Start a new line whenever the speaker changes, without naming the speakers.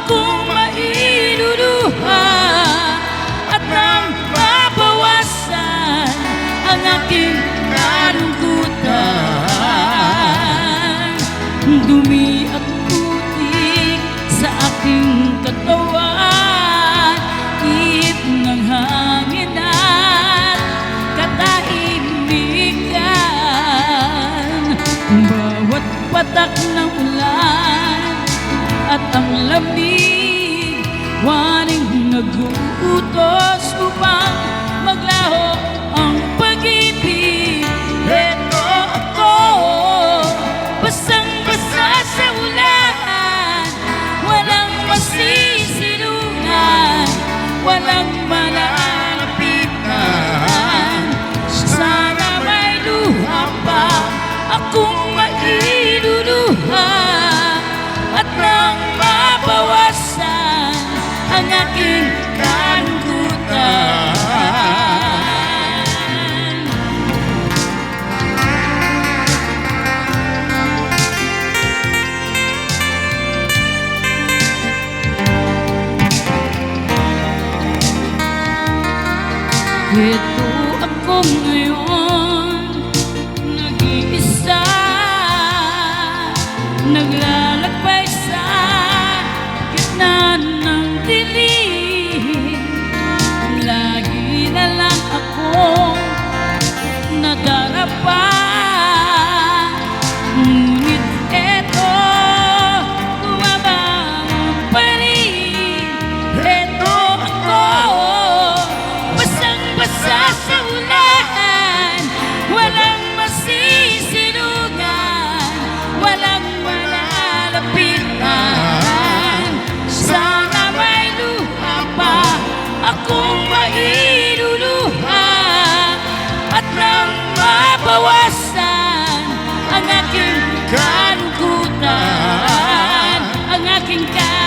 akong mailuluha at nang mabawasan ang aking kalungkutan. Dumi at putik sa aking katawan, ihip ng hangin at katahimikan. Bawat patak ng ulan at ang lamig, waring nag-uutos upang maglaho ang pag-ibig. Eto ako, basang-basa sa ulan, walang masisilungan, walang malalapitan. Sana may luha pa akong mailuluha at nang mabawasan ang aking kalungkutan. Ito ako ngayon, nag-iisa, naglalakbay sa gitna ng dilim. Lagi na lang akong nadarapa, ngunit eto, bumabangon pa rin. Eto ako, basang-basa sa ulan, walang masisilungan, walang malalapitan. Sana may luha pa akong mailuluha at nang mabawasan ang aking kalungkutan, ang aking kalungkutan.